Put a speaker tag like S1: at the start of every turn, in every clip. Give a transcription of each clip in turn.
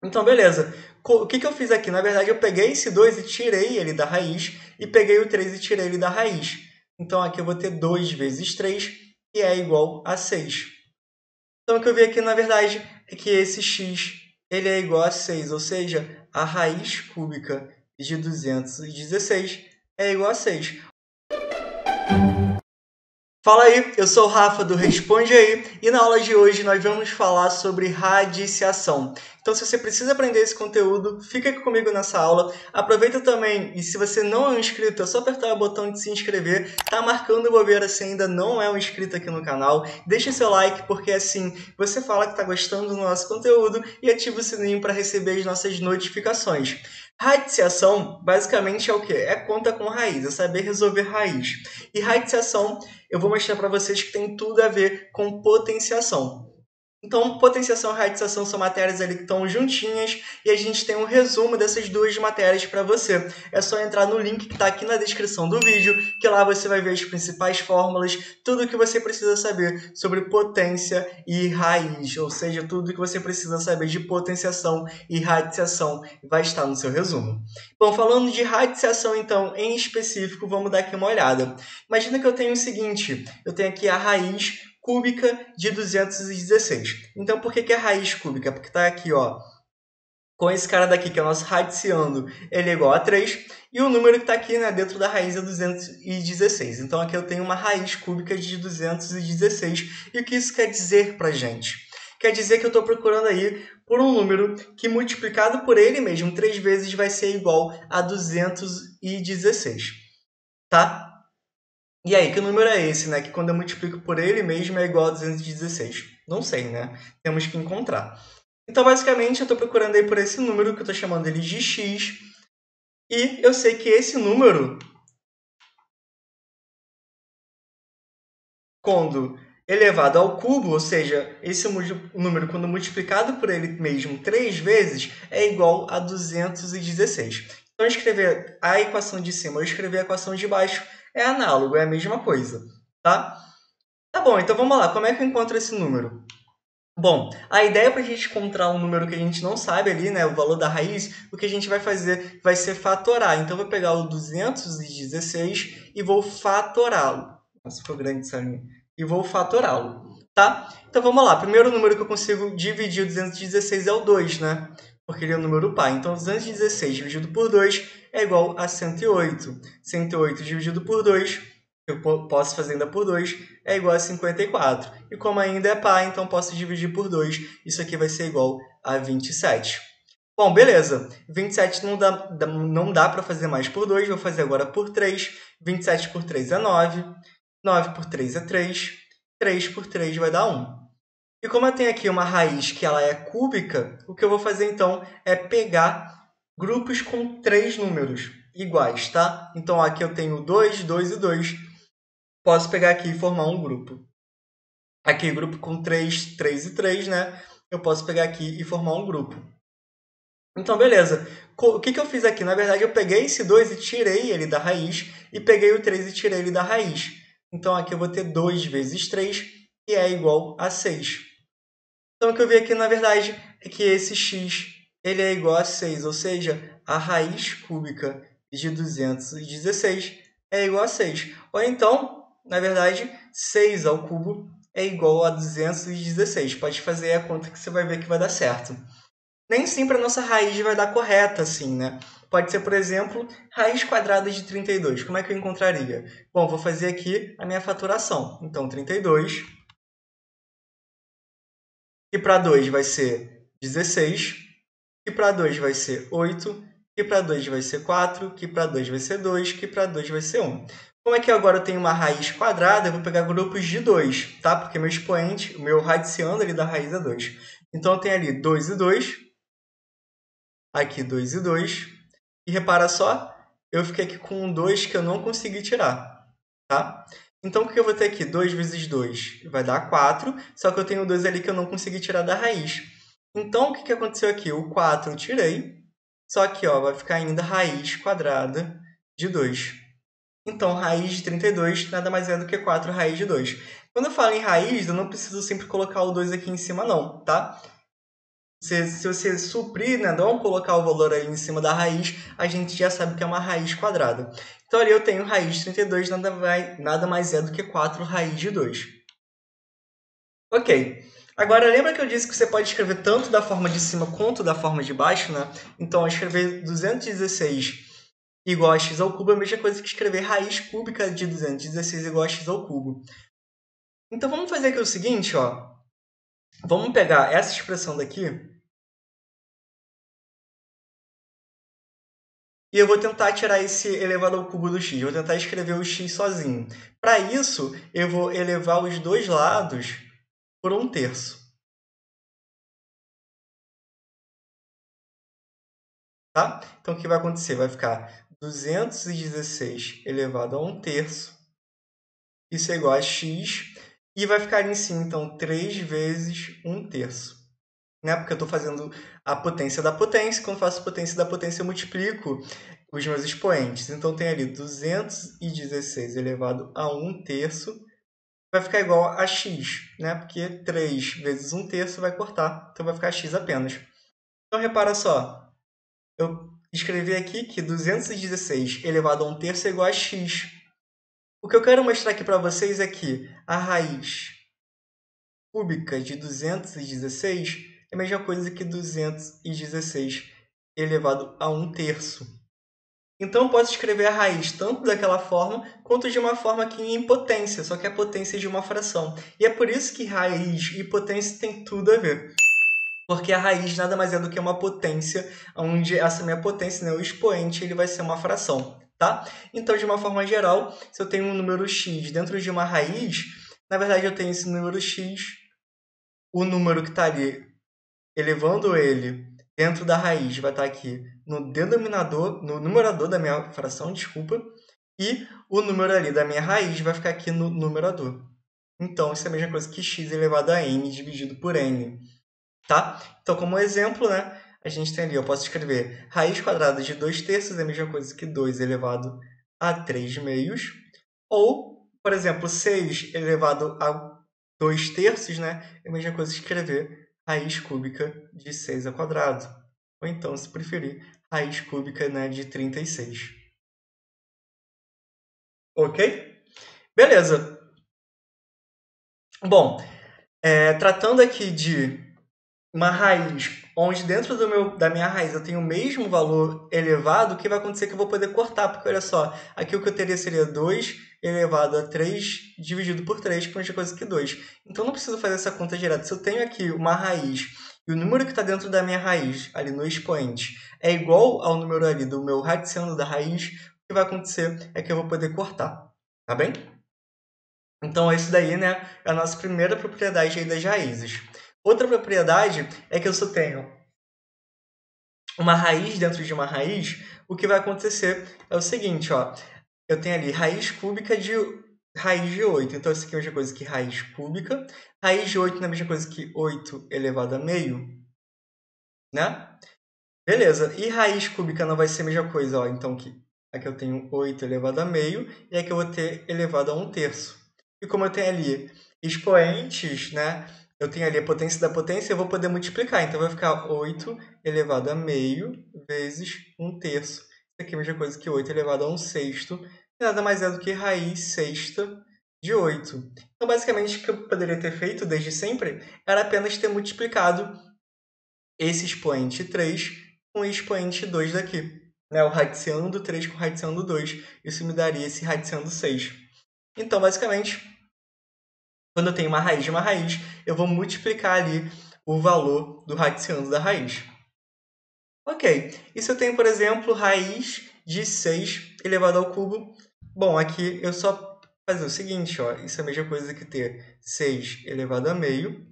S1: Então, beleza. O que eu fiz aqui? Na verdade, eu peguei esse 2 e tirei ele da raiz, e peguei o 3 e tirei ele da raiz. Então, aqui eu vou ter 2 vezes 3, que é igual a 6. Então, o que eu vi aqui, na verdade, é que esse x ele é igual a 6, ou seja, a raiz cúbica de 216 é igual a 6. Fala aí, eu sou o Rafa do Responde Aí e na aula de hoje nós vamos falar sobre radiciação. Então, se você precisa aprender esse conteúdo, fica aqui comigo nessa aula. Aproveita também, e se você não é um inscrito, é só apertar o botão de se inscrever. Tá marcando bobeira se ainda não é um inscrito aqui no canal. Deixe seu like, porque assim você fala que está gostando do nosso conteúdo e ativa o sininho para receber as nossas notificações. Radiciação, basicamente, é o quê? É conta com raiz, é saber resolver raiz. E radiciação eu vou mostrar para vocês que tem tudo a ver com potenciação. Então, potenciação e radiciação são matérias ali que estão juntinhas e a gente tem um resumo dessas duas matérias para você. É só entrar no link que está aqui na descrição do vídeo, que lá você vai ver as principais fórmulas, tudo o que você precisa saber sobre potência e raiz, ou seja, tudo o que você precisa saber de potenciação e radiciação vai estar no seu resumo. Bom, falando de radiciação, então, em específico, vamos dar aqui uma olhada. Imagina que eu tenho o seguinte, eu tenho aqui a raiz cúbica de 216. Então, por que é raiz cúbica? Porque está aqui, ó, com esse cara daqui, que é o nosso radiciando, ele é igual a 3, e o número que está aqui, né, dentro da raiz é 216. Então, aqui eu tenho uma raiz cúbica de 216. E o que isso quer dizer para a gente? Quer dizer que eu estou procurando aí por um número que, multiplicado por ele mesmo 3 vezes, vai ser igual a 216, tá? E aí, que número é esse, né? Que quando eu multiplico por ele mesmo é igual a 216. Não sei, né? Temos que encontrar. Então, basicamente, eu estou procurando aí por esse número, que eu estou chamando ele de x. E eu sei que esse número, quando elevado ao cubo, ou seja, esse número, quando multiplicado por ele mesmo 3 vezes, é igual a 216. Então, escrever a equação de cima ou escrever a equação de baixo é análogo, é a mesma coisa, tá? Tá bom, então vamos lá. Como é que eu encontro esse número? Bom, a ideia para a gente encontrar um número que a gente não sabe ali, né, o valor da raiz, o que a gente vai fazer vai ser fatorar. Então, eu vou pegar o 216 e vou fatorá-lo. Nossa, ficou grande essa linha. E vou fatorá-lo, tá? Então, vamos lá. Primeiro número que eu consigo dividir o 216 é o 2, né? Porque ele é o número par. Então, 216 dividido por 2 é igual a 108. 108 dividido por 2 eu posso fazer ainda por 2, é igual a 54. E como ainda é par, então posso dividir por 2. Isso aqui vai ser igual a 27. Bom, beleza. 27 não dá para fazer mais por 2, vou fazer agora por 3. 27 por 3 é 9. 9 por 3 é 3. 3 por 3 vai dar 1. E como eu tenho aqui uma raiz que ela é cúbica, o que eu vou fazer então é pegar grupos com 3 números iguais, tá? Então aqui eu tenho 2, 2 e 2. Posso pegar aqui e formar um grupo. Aqui, grupo com 3, 3 e 3, né? Eu posso pegar aqui e formar um grupo. Então, beleza. O que eu fiz aqui? Na verdade, eu peguei esse 2 e tirei ele da raiz, e peguei o 3 e tirei ele da raiz. Então, aqui eu vou ter 2 vezes 3, que é igual a 6. Então, o que eu vi aqui, na verdade, é que esse x ele é igual a 6, ou seja, a raiz cúbica de 216 é igual a 6. Ou então, na verdade, 6 ao cubo é igual a 216. Pode fazer a conta que você vai ver que vai dar certo. Nem sempre a nossa raiz vai dar correta, assim, né? Pode ser, por exemplo, raiz quadrada de 32. Como é que eu encontraria? Bom, vou fazer aqui a minha faturação. Então, 32, que para 2 vai ser 16, que para 2 vai ser 8, que para 2 vai ser 4, que para 2 vai ser 2, que para 2 vai ser 1. Como é que agora eu tenho uma raiz quadrada, eu vou pegar grupos de 2, tá? Porque meu expoente, o meu radiciando ali da raiz é 2. Então, eu tenho ali 2 e 2, aqui 2 e 2, e repara só, eu fiquei aqui com um 2 que eu não consegui tirar, tá? Então, o que eu vou ter aqui? 2 vezes 2 vai dar 4, só que eu tenho 2 ali que eu não consegui tirar da raiz. Então, o que aconteceu aqui? O 4 eu tirei, só que ó, vai ficar ainda raiz quadrada de 2. Então, raiz de 32 nada mais é do que 4 raiz de 2. Quando eu falo em raiz, eu não preciso sempre colocar o 2 aqui em cima não, tá? Se você suprir, né, não colocar o valor ali em cima da raiz, a gente já sabe que é uma raiz quadrada. Então ali eu tenho raiz de 32, nada mais é do que 4 raiz de 2. Ok. Agora, lembra que eu disse que você pode escrever tanto da forma de cima quanto da forma de baixo, né? Então, escrever 216 igual a x ao cubo é a mesma coisa que escrever raiz cúbica de 216 igual a x ao cubo. Então, vamos fazer aqui o seguinte, ó. Vamos pegar essa expressão daqui e eu vou tentar tirar esse elevado ao cubo do x. Vou tentar escrever o x sozinho. Para isso, eu vou elevar os dois lados por 1/3. Tá? Então, o que vai acontecer? Vai ficar 216 elevado a 1/3. Isso é igual a x. E vai ficar em cima, então, 3 vezes 1/3. Né? Porque eu estou fazendo a potência da potência. Quando eu faço a potência da potência, eu multiplico os meus expoentes. Então, tem ali 216 elevado a 1/3. Vai ficar igual a x, né? Porque 3 vezes 1/3 vai cortar. Então, vai ficar x apenas. Então, repara só. Eu escrevi aqui que 216 elevado a 1/3 é igual a x. O que eu quero mostrar aqui para vocês é que a raiz cúbica de 216 é a mesma coisa que 216 elevado a 1/3. Então, eu posso escrever a raiz tanto daquela forma, quanto de uma forma aqui em potência, só que a potência é de uma fração. E é por isso que raiz e potência tem tudo a ver. Porque a raiz nada mais é do que uma potência, onde essa minha potência, né, o expoente, ele vai ser uma fração. Tá? Então, de uma forma geral, se eu tenho um número x dentro de uma raiz, na verdade eu tenho esse número x, o número que está ali, elevando ele dentro da raiz, vai estar aqui no denominador, no numerador da minha fração, desculpa, e o número ali da minha raiz vai ficar aqui no numerador. Então, isso é a mesma coisa que x elevado a n dividido por n. Tá? Então, como exemplo, né, a gente tem ali, eu posso escrever raiz quadrada de 2/3 é a mesma coisa que 2 elevado a 3/2. Ou, por exemplo, 6 elevado a 2/3, né, é a mesma coisa que escrever raiz cúbica de 6 ao quadrado. Ou então, se preferir, raiz cúbica, né, de 36. Ok? Beleza. Bom, tratando aqui de uma raiz onde dentro da minha raiz eu tenho o mesmo valor elevado, o que vai acontecer é que eu vou poder cortar, porque olha só, aqui o que eu teria seria 2 elevado a 3 dividido por 3, que é a mesma coisa que 2. Então, não preciso fazer essa conta direta. Se eu tenho aqui uma raiz e o número que está dentro da minha raiz, ali no expoente, é igual ao número ali do meu radiciando da raiz, o que vai acontecer é que eu vou poder cortar. Tá bem? Então, esse daí, né, é a nossa primeira propriedade aí das raízes. Outra propriedade é que eu só tenho uma raiz dentro de uma raiz. O que vai acontecer é o seguinte, ó. Eu tenho ali raiz cúbica de raiz de 8. Então, isso aqui é a mesma coisa que raiz cúbica. Raiz de 8 não é a mesma coisa que 8 elevado a meio, né? Beleza. E raiz cúbica não vai ser a mesma coisa, ó. Então, aqui eu tenho 8 elevado a meio e aqui eu vou ter elevado a 1/3. E como eu tenho ali expoentes, né? Eu tenho ali a potência da potência, eu vou poder multiplicar. Então, vai ficar 8 elevado a meio vezes 1/3. Isso aqui é a mesma coisa que 8 elevado a 1/6. Nada mais é do que raiz sexta de 8. Então, basicamente, o que eu poderia ter feito desde sempre era apenas ter multiplicado esse expoente 3 com o expoente 2 daqui. Né? O radiciando do 3 com o radiciando do 2. Isso me daria esse radiciando 6. Então, basicamente, quando eu tenho uma raiz de uma raiz, eu vou multiplicar ali o valor do radiciando da raiz. Ok. E se eu tenho, por exemplo, raiz de 6 elevado ao cubo? Bom, aqui eu só fazer o seguinte, ó. Isso é a mesma coisa que ter 6 elevado a meio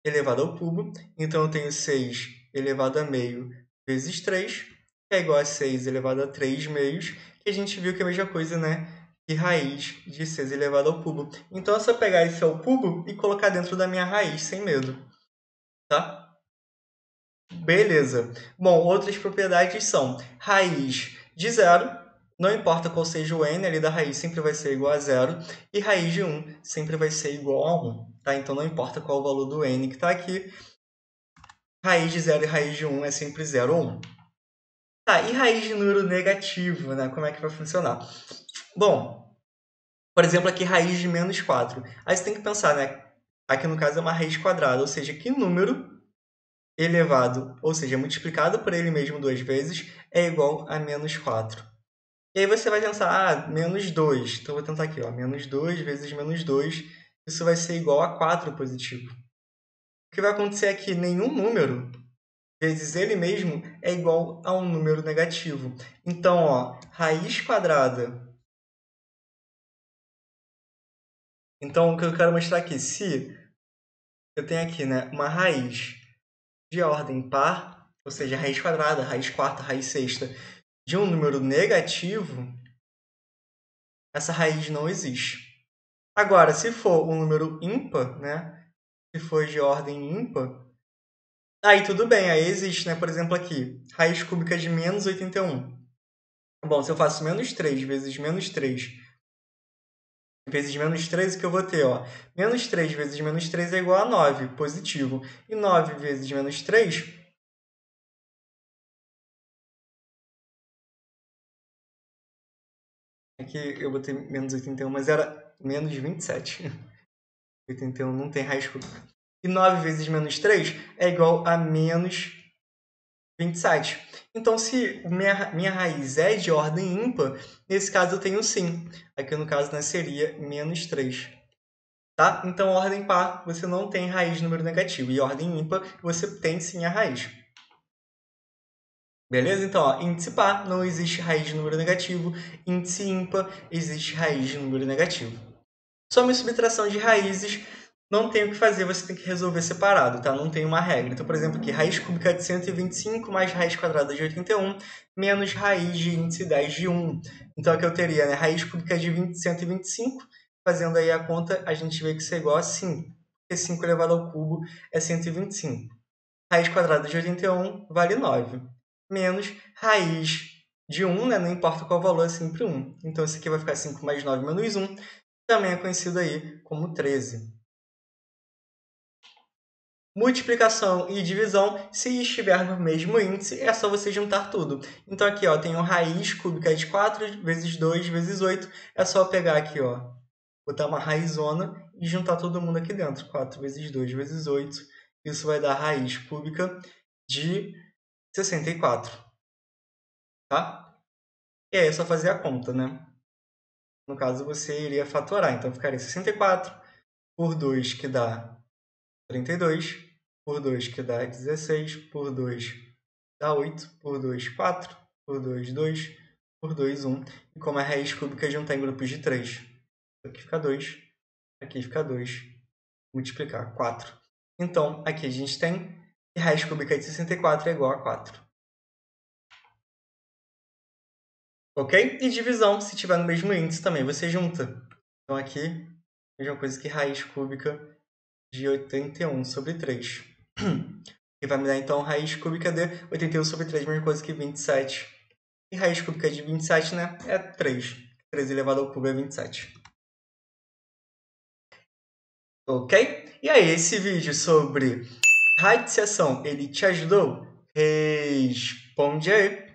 S1: elevado ao cubo. Então, eu tenho 6 elevado a meio vezes 3, que é igual a 6 elevado a 3 meios, que a gente viu que é a mesma coisa, né? Que raiz de 6 elevado ao cubo. Então, é só pegar esse ao cubo e colocar dentro da minha raiz, sem medo. Tá? Beleza. Bom, outras propriedades são raiz de 0, não importa qual seja o n ali da raiz, sempre vai ser igual a 0. E raiz de 1 sempre vai ser igual a 1. Tá? Então, não importa qual o valor do n que está aqui, raiz de 0 e raiz de 1 é sempre 0 ou 1. Tá, e raiz de número negativo, né? Como é que vai funcionar? Bom, por exemplo, aqui raiz de menos 4. Aí você tem que pensar, né? Aqui no caso é uma raiz quadrada, ou seja, que número elevado, ou seja, multiplicado por ele mesmo 2 vezes, é igual a menos 4. E aí você vai pensar, menos 2. Então, eu vou tentar aqui, ó, menos 2 vezes menos 2. Isso vai ser igual a 4 positivo. O que vai acontecer é que nenhum número vezes ele mesmo é igual a um número negativo. Então, ó, raiz quadrada. Então, o que eu quero mostrar aqui, se eu tenho aqui, né, uma raiz de ordem par, ou seja, raiz quadrada, raiz quarta, raiz sexta, de um número negativo, essa raiz não existe. Agora, se for um número ímpar, né, se for de ordem ímpar, aí tudo bem, aí existe, né? Por exemplo, aqui, raiz cúbica de menos 81. Bom, se eu faço menos 3 vezes menos 3 vezes menos 3, o que eu vou ter? Ó? Menos 3 vezes menos 3 é igual a 9, positivo. E 9 vezes menos 3... Aqui eu botei menos 81, mas era menos 27. 81 não tem raiz cúbica. E 9 vezes menos 3 é igual a menos 27. Então, se minha raiz é de ordem ímpar, nesse caso eu tenho sim. Aqui no caso, né, seria menos 3. Tá? Então, ordem par, você não tem raiz de número negativo. E ordem ímpar, você tem sim a raiz. Beleza? Então, ó, índice par, não existe raiz de número negativo. Índice ímpar, existe raiz de número negativo. Soma e subtração de raízes, não tem o que fazer, você tem que resolver separado, tá? Não tem uma regra. Então, por exemplo, aqui, raiz cúbica de 125 mais raiz quadrada de 81 menos raiz de índice 10 de 1. Então, aqui eu teria, né, raiz cúbica de 125, fazendo aí a conta, a gente vê que isso é igual a 5, porque 5 elevado ao cubo é 125. Raiz quadrada de 81 vale 9, menos raiz de 1, né, não importa qual valor, é sempre 1. Então, isso aqui vai ficar 5 mais 9 menos 1, também é conhecido aí como 13. Multiplicação e divisão, se estiver no mesmo índice, é só você juntar tudo. Então, aqui, ó, tenho raiz cúbica de 4 vezes 2 vezes 8. É só pegar aqui, ó, botar uma raizona e juntar todo mundo aqui dentro. 4 vezes 2 vezes 8. Isso vai dar raiz cúbica de 64. Tá? E aí é só fazer a conta, né? No caso, você iria fatorar. Então, ficaria 64 por 2, que dá 32, por 2, que dá 16, por 2 dá 8, por 2, 4, por 2, 2, por 2, 1. E como a raiz cúbica juntar em grupos de 3, aqui fica 2, aqui fica 2, multiplicar 4. Então, aqui a gente tem que raiz cúbica de 64 é igual a 4. Ok? E divisão, se tiver no mesmo índice também, você junta. Então, aqui, mesma coisa que raiz cúbica de 81 sobre 3. Que vai me dar, então, raiz cúbica de 81 sobre 3, mesma coisa que 27. E raiz cúbica de 27, né, é 3. 3 elevado ao cubo é 27. Ok? E aí, esse vídeo sobre radiciação, ele te ajudou? Responde aí.